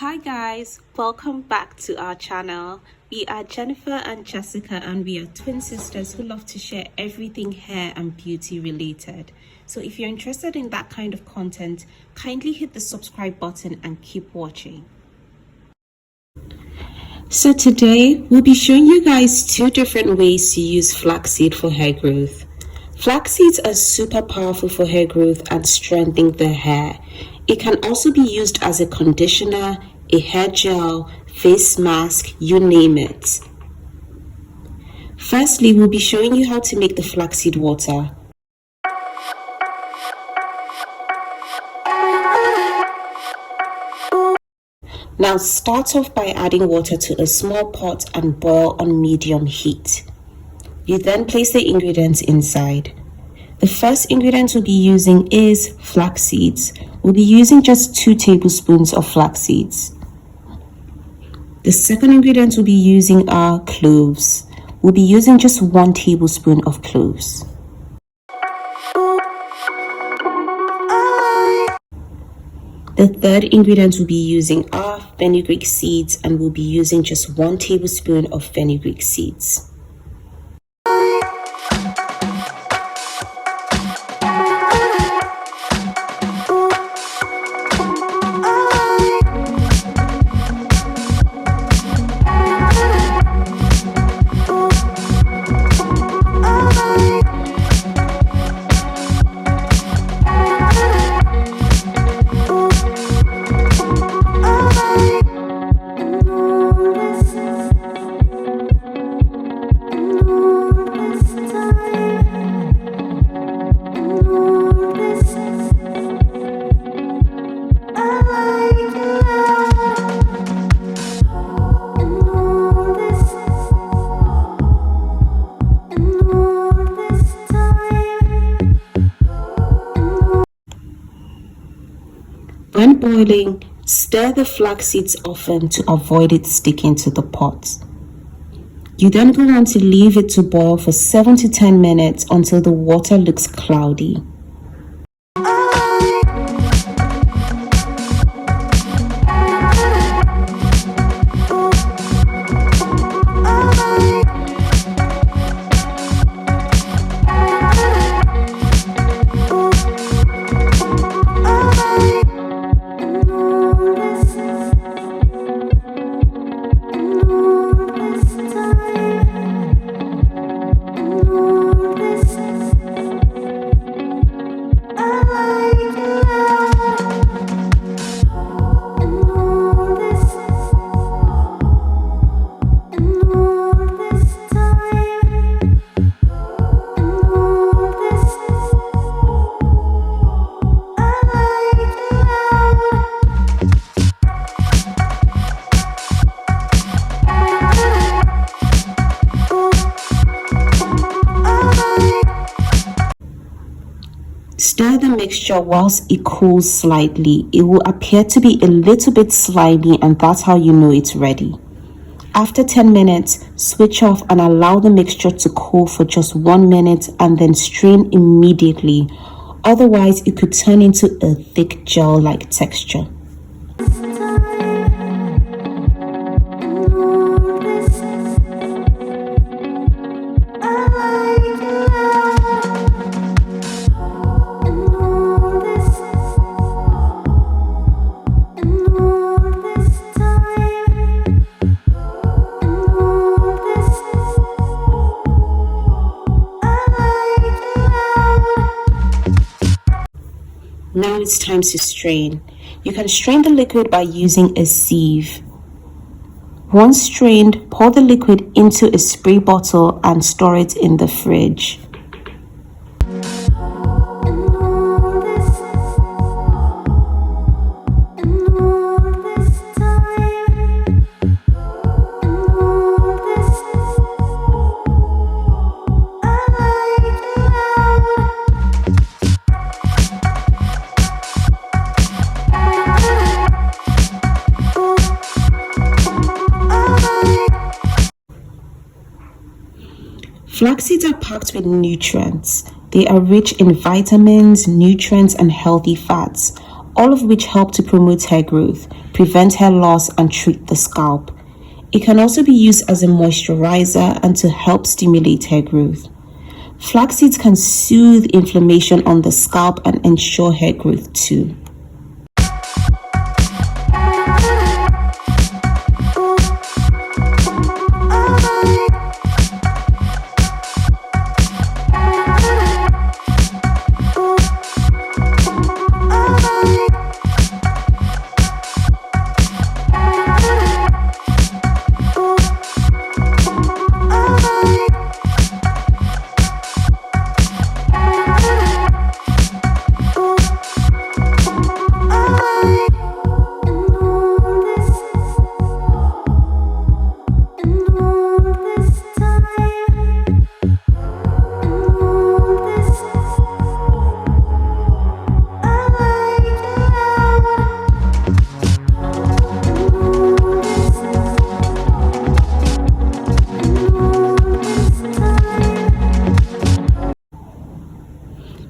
Hi guys, welcome back to our channel. We are Jennifer and Jessica and we are twin sisters who love to share everything hair and beauty related. So if you're interested in that kind of content, kindly hit the subscribe button and keep watching. So today we'll be showing you guys two different ways to use flaxseed for hair growth. Flax seeds are super powerful for hair growth and strengthening the hair. It can also be used as a conditioner, a hair gel, face mask, you name it. Firstly, we'll be showing you how to make the flaxseed water. Now start off by adding water to a small pot and boil on medium heat. You then place the ingredients inside. The first ingredient we'll be using is flax seeds. We'll be using just 2 tablespoons of flax seeds. The second ingredient we'll be using are cloves. We'll be using just 1 tablespoon of cloves. The third ingredient we'll be using are fenugreek seeds, and we'll be using just 1 tablespoon of fenugreek seeds. When boiling, stir the flax seeds often to avoid it sticking to the pot. You then go on to leave it to boil for 7 to 10 minutes until the water looks cloudy. Stir the mixture whilst it cools slightly. It will appear to be a little bit slimy, and that's how you know it's ready. After 10 minutes, switch off and allow the mixture to cool for just 1 minute and then strain immediately. Otherwise, it could turn into a thick gel-like texture. Now it's time to strain. You can strain the liquid by using a sieve. Once strained, pour the liquid into a spray bottle and store it in the fridge. Flax seeds are packed with nutrients. They are rich in vitamins, nutrients, and healthy fats. all of which help to promote hair growth, prevent hair loss, and treat the scalp. It can also be used as a moisturizer and to help stimulate hair growth. Flax seeds can soothe inflammation on the scalp and ensure hair growth too.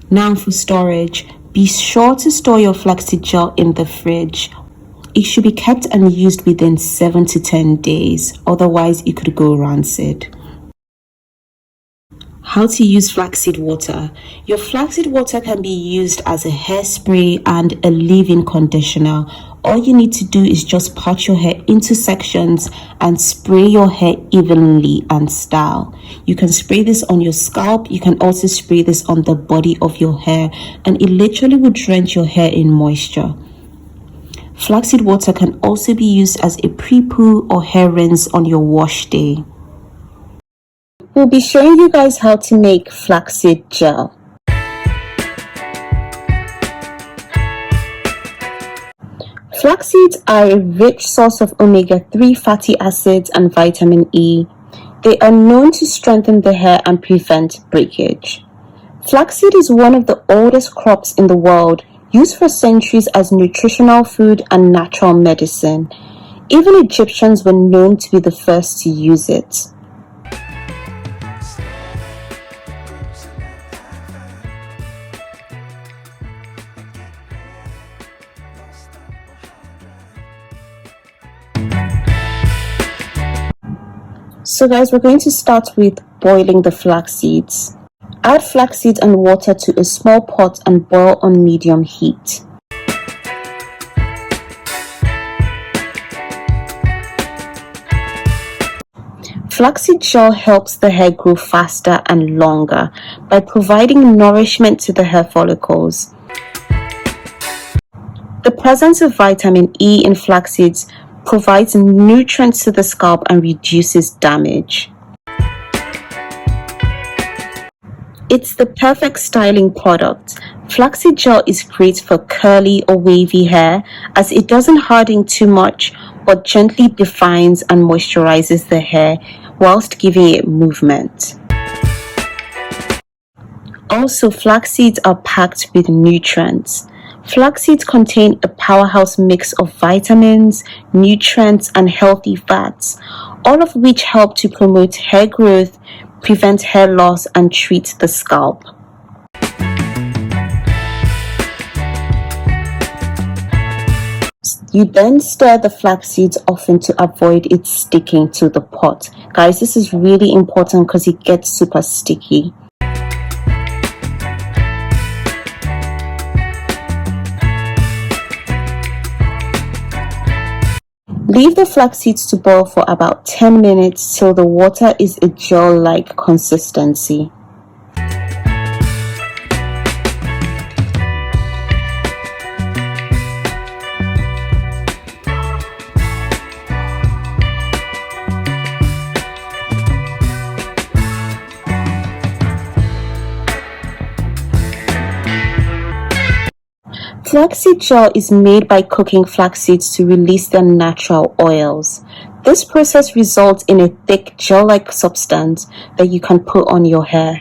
Now for storage, be sure to store your flaxseed gel in the fridge. It should be kept and used within 7 to 10 days, otherwise it could go rancid. How to use flaxseed water. Your flaxseed water can be used as a hairspray and a leave-in conditioner. All you need to do is just part your hair into sections and spray your hair evenly and style. You can spray this on your scalp. You can also spray this on the body of your hair, and it literally will drench your hair in moisture. Flaxseed water can also be used as a pre-poo or hair rinse on your wash day. We'll be showing you guys how to make flaxseed gel. Flax seeds are a rich source of omega-3 fatty acids and vitamin E. They are known to strengthen the hair and prevent breakage. Flaxseed is one of the oldest crops in the world, used for centuries as nutritional food and natural medicine. Even Egyptians were known to be the first to use it. So guys, we're going to start with boiling the flax seeds. Add flax seeds and water to a small pot and boil on medium heat. Flaxseed gel helps the hair grow faster and longer by providing nourishment to the hair follicles. The presence of vitamin E in flax seeds provides nutrients to the scalp and reduces damage. It's the perfect styling product. Flaxseed gel is great for curly or wavy hair as it doesn't harden too much but gently defines and moisturizes the hair whilst giving it movement. Also, flax seeds are packed with nutrients. Flax seeds contain a powerhouse mix of vitamins, nutrients, and healthy fats, all of which help to promote hair growth, prevent hair loss, and treat the scalp. You then stir the flax seeds often to avoid it sticking to the pot. Guys, this is really important because it gets super sticky. Leave the flax seeds to boil for about 10 minutes till the water is a gel-like consistency. Flaxseed gel is made by cooking flax seeds to release their natural oils. This process results in a thick gel-like substance that you can put on your hair.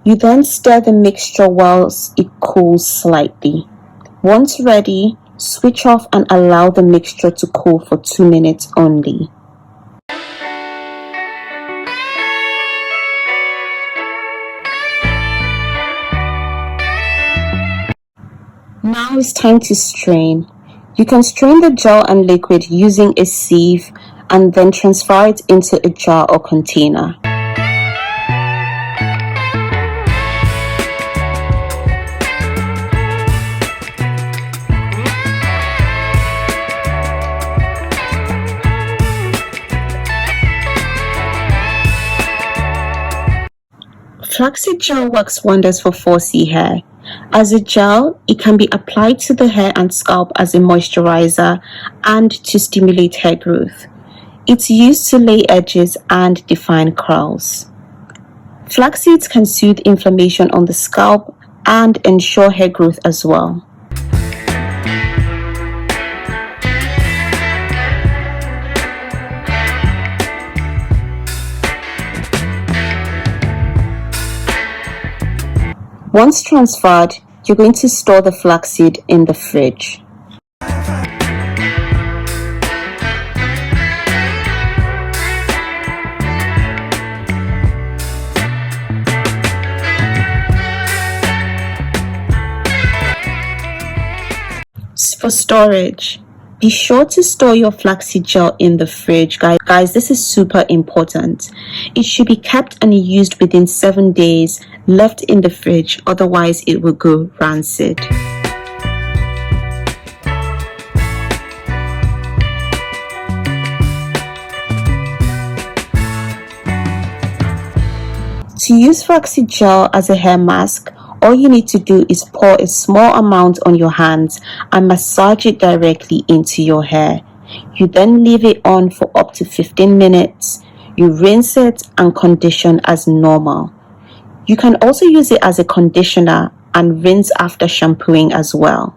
You then stir the mixture whilst it cools slightly. Once ready, switch off and allow the mixture to cool for 2 minutes only. Now it's time to strain. You can strain the gel and liquid using a sieve and then transfer it into a jar or container. Flaxseed gel works wonders for 4C hair. As a gel, it can be applied to the hair and scalp as a moisturizer and to stimulate hair growth. It's used to lay edges and define curls. Flax seeds can soothe inflammation on the scalp and ensure hair growth as well. Once transferred, you're going to store the flaxseed in the fridge. For storage, be sure to store your flaxseed gel in the fridge. Guys, this is super important. It should be kept and used within 7 days, left in the fridge, otherwise it will go rancid. To use flaxseed gel as a hair mask, all you need to do is pour a small amount on your hands and massage it directly into your hair. You then leave it on for up to 15 minutes. You rinse it and condition as normal. You can also use it as a conditioner and rinse after shampooing as well.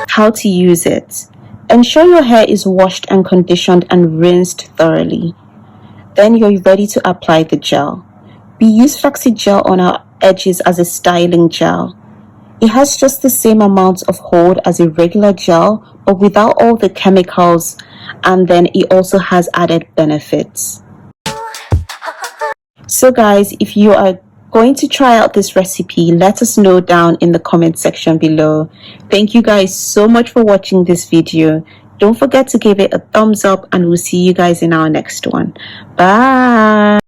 How to use it. Ensure your hair is washed and conditioned and rinsed thoroughly. Then you're ready to apply the gel. We use flaxseed gel on our edges as a styling gel. It has just the same amount of hold as a regular gel, but without all the chemicals, and then it also has added benefits. So guys, if you are going to try out this recipe, let us know down in the comment section below. Thank you guys so much for watching this video. Don't forget to give it a thumbs up, and we'll see you guys in our next one. Bye.